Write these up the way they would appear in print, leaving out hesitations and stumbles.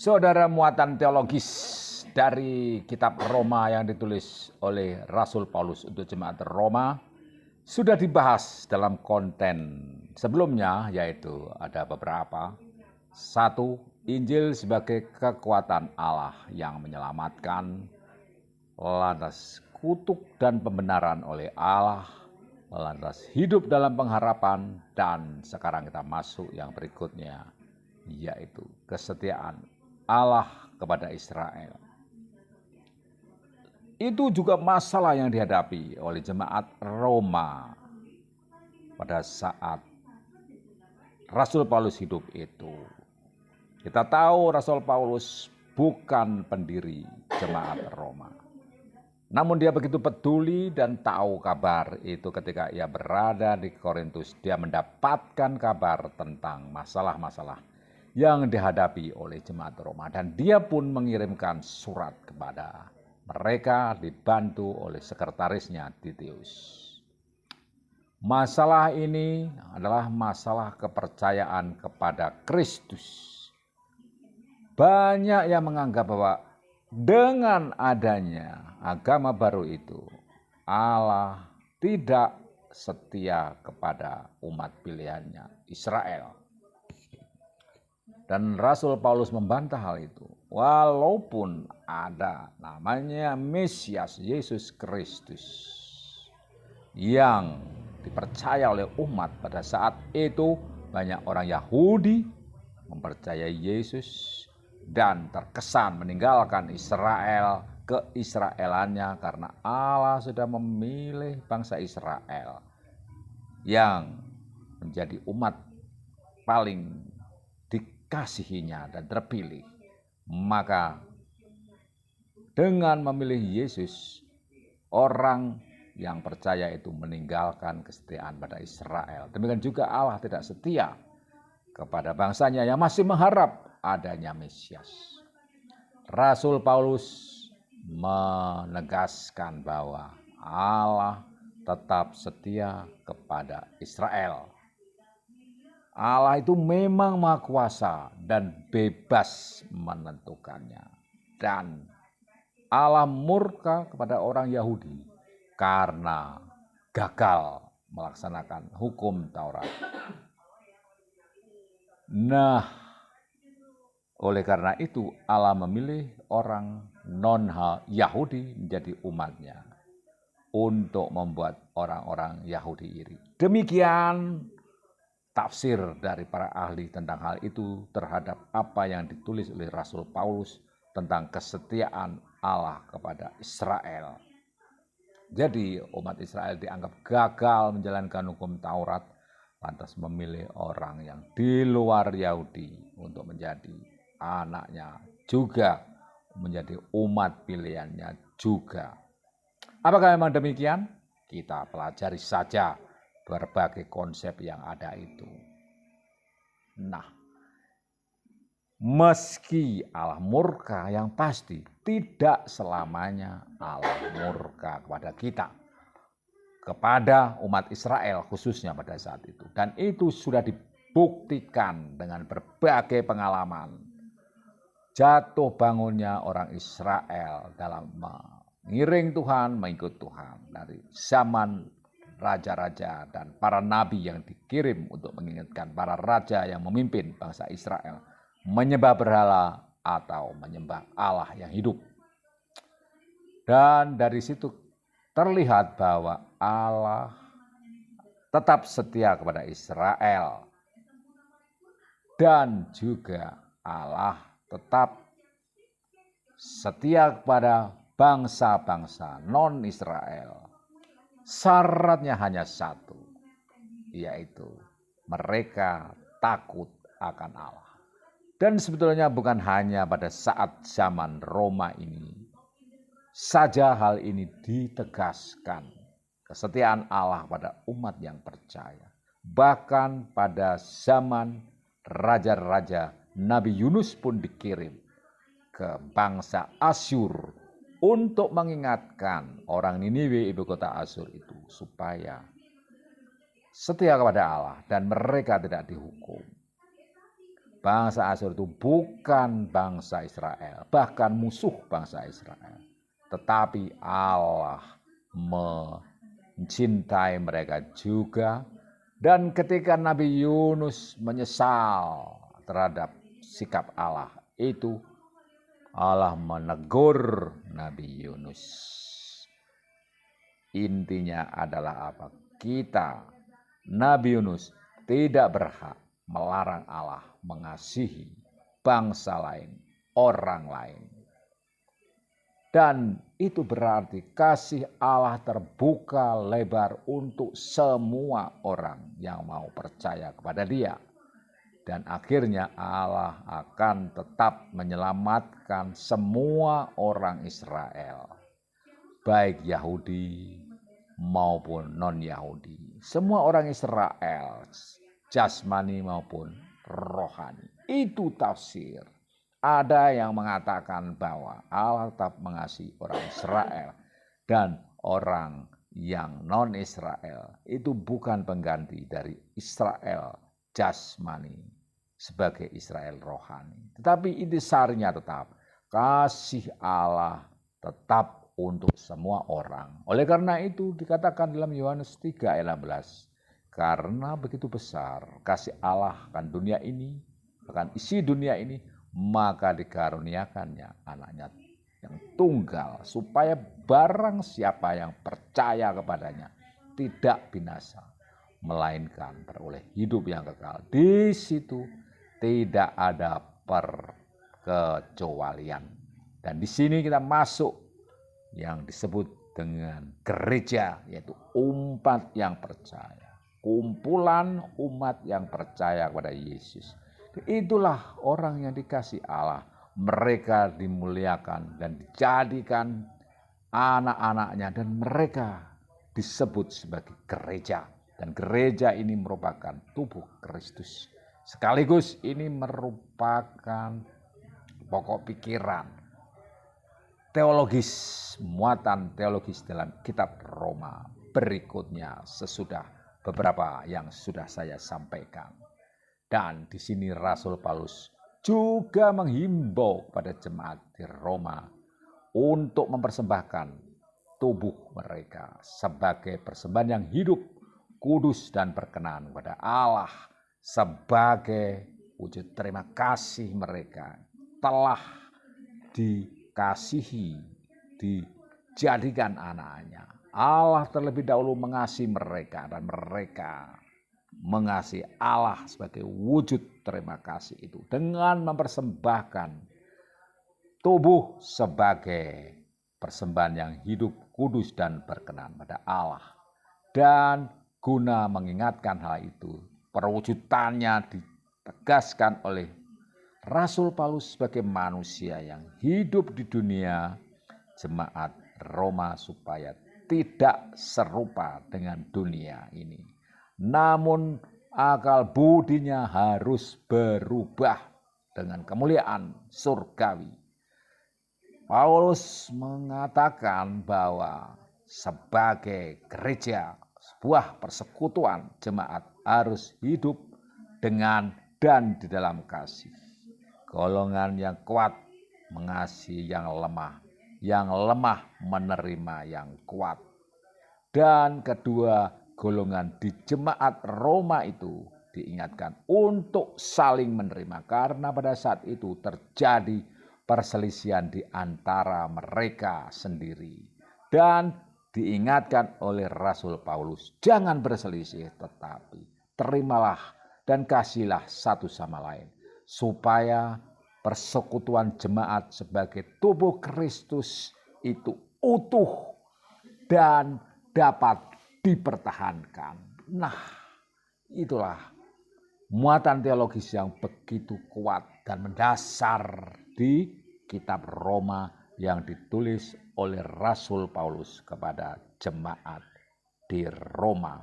Saudara, muatan teologis dari kitab Roma yang ditulis oleh Rasul Paulus untuk jemaat Roma sudah dibahas dalam konten sebelumnya, yaitu ada beberapa. 1. Injil sebagai kekuatan Allah yang menyelamatkan. Lantas kutuk dan pembenaran oleh Allah. Lantas hidup dalam pengharapan. Dan sekarang kita masuk yang berikutnya, yaitu kesetiaan Allah kepada Israel. Itu juga masalah yang dihadapi oleh jemaat Roma pada saat Rasul Paulus hidup itu. Kita tahu Rasul Paulus bukan pendiri jemaat Roma. Namun dia begitu peduli dan tahu kabar itu ketika ia berada di Korintus. Dia mendapatkan kabar tentang masalah-masalah yang dihadapi oleh jemaat Roma. Dan dia pun mengirimkan surat kepada mereka dibantu oleh sekretarisnya Titius. Masalah ini adalah masalah kepercayaan kepada Kristus. Banyak yang menganggap bahwa dengan adanya agama baru itu, Allah tidak setia kepada umat pilihannya, Israel. Dan Rasul Paulus membantah hal itu. Walaupun ada namanya Mesias Yesus Kristus yang dipercaya oleh umat pada saat itu, banyak orang Yahudi mempercayai Yesus dan terkesan meninggalkan Israel, keisraelannya, karena Allah sudah memilih bangsa Israel yang menjadi umat paling dikasihinya dan terpilih. Maka dengan memilih Yesus, orang yang percaya itu meninggalkan kesetiaan pada Israel. Demikian juga Allah tidak setia kepada bangsanya yang masih mengharap adanya Mesias. Rasul Paulus menegaskan bahwa Allah tetap setia kepada Israel. Allah itu memang Maha Kuasa dan bebas menentukannya. Dan Allah murka kepada orang Yahudi karena gagal melaksanakan hukum Taurat. Nah, oleh karena itu Allah memilih orang non-Yahudi menjadi umatnya untuk membuat orang-orang Yahudi iri. Demikian tafsir dari para ahli tentang hal itu terhadap apa yang ditulis oleh Rasul Paulus tentang kesetiaan Allah kepada Israel. Jadi umat Israel dianggap gagal menjalankan hukum Taurat, lantas memilih orang yang di luar Yahudi untuk menjadi anaknya juga, menjadi umat pilihannya juga. Apakah memang demikian? Kita pelajari saja berbagai konsep yang ada itu. Nah, meski Allah murka, yang pasti tidak selamanya Allah murka kepada kita, kepada umat Israel khususnya pada saat itu. Dan itu sudah dibuktikan dengan berbagai pengalaman jatuh bangunnya orang Israel dalam mengiring Tuhan, mengikut Tuhan dari zaman raja-raja dan para nabi yang dikirim untuk mengingatkan para raja yang memimpin bangsa Israel menyembah berhala atau menyembah Allah yang hidup. Dan dari situ terlihat bahwa Allah tetap setia kepada Israel dan juga Allah tetap setia kepada bangsa-bangsa non-Israel. Syaratnya hanya satu, yaitu mereka takut akan Allah. Dan sebetulnya bukan hanya pada saat zaman Roma ini saja hal ini ditegaskan, kesetiaan Allah pada umat yang percaya. Bahkan pada zaman raja-raja, Nabi Yunus pun dikirim ke bangsa Asyur untuk mengingatkan orang Niniwe, ibu kota Asyur itu, supaya setia kepada Allah dan mereka tidak dihukum. Bangsa Asyur itu bukan bangsa Israel, bahkan musuh bangsa Israel. Tetapi Allah mencintai mereka juga. Dan ketika Nabi Yunus menyesal terhadap sikap Allah itu, Allah menegur Nabi Yunus. Intinya adalah apa? Kita, Nabi Yunus, tidak berhak melarang Allah mengasihi bangsa lain, orang lain. Dan itu berarti kasih Allah terbuka lebar untuk semua orang yang mau percaya kepada Dia. Dan akhirnya Allah akan tetap menyelamatkan semua orang Israel, baik Yahudi maupun non-Yahudi. Semua orang Israel, jasmani maupun rohani. Itu tafsir. Ada yang mengatakan bahwa Allah tetap mengasihi orang Israel dan orang yang non-Israel itu bukan pengganti dari Israel jasmani sebagai Israel rohani. Tetapi intisarinya tetap kasih Allah tetap untuk semua orang. Oleh karena itu dikatakan dalam Yohanes 3 ayat 16, karena begitu besar kasih Allah akan dunia ini, akan isi dunia ini, maka dikaruniakannya anaknya yang tunggal, supaya barang siapa yang percaya kepadanya tidak binasa, melainkan beroleh hidup yang kekal. Di situ tidak ada perkecualian. Dan di sini kita masuk yang disebut dengan gereja, yaitu umat yang percaya, kumpulan umat yang percaya kepada Yesus. Itulah orang yang dikasih Allah. Mereka dimuliakan dan dijadikan anak-anaknya, dan mereka disebut sebagai gereja. Dan gereja ini merupakan tubuh Kristus. Sekaligus ini merupakan pokok pikiran teologis, muatan teologis dalam kitab Roma berikutnya sesudah beberapa yang sudah saya sampaikan. Dan di sini Rasul Paulus juga menghimbau pada jemaat di Roma untuk mempersembahkan tubuh mereka sebagai persembahan yang hidup, kudus dan berkenan kepada Allah, sebagai wujud terima kasih mereka telah dikasihi, dijadikan anaknya. Allah terlebih dahulu mengasihi mereka, dan mereka mengasihi Allah sebagai wujud terima kasih itu dengan mempersembahkan tubuh sebagai persembahan yang hidup, kudus dan berkenan pada Allah. Dan guna mengingatkan hal itu, perwujudannya ditegaskan oleh Rasul Paulus sebagai manusia yang hidup di dunia jemaat Roma supaya tidak serupa dengan dunia ini. Namun akal budinya harus berubah dengan kemuliaan surgawi. Paulus mengatakan bahwa sebagai gereja, sebuah persekutuan jemaat harus hidup dengan dan di dalam kasih. Golongan yang kuat mengasihi yang lemah menerima yang kuat. Dan kedua, golongan di jemaat Roma itu diingatkan untuk saling menerima, karena pada saat itu terjadi perselisihan di antara mereka sendiri. Dan diingatkan oleh Rasul Paulus, jangan berselisih, tetapi terimalah dan kasihlah satu sama lain, supaya persekutuan jemaat sebagai tubuh Kristus itu utuh dan dapat dipertahankan. Nah, itulah muatan teologis yang begitu kuat dan mendasar di kitab Roma yang ditulis oleh Rasul Paulus kepada jemaat di Roma.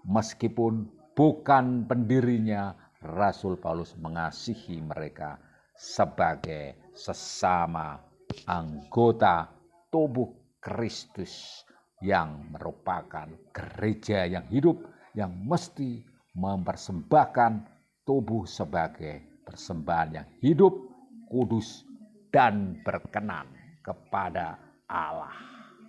Meskipun bukan pendirinya, Rasul Paulus mengasihi mereka sebagai sesama anggota tubuh Kristus yang merupakan gereja yang hidup, yang mesti mempersembahkan tubuh sebagai persembahan yang hidup, kudus, dan berkenan kepada Allah.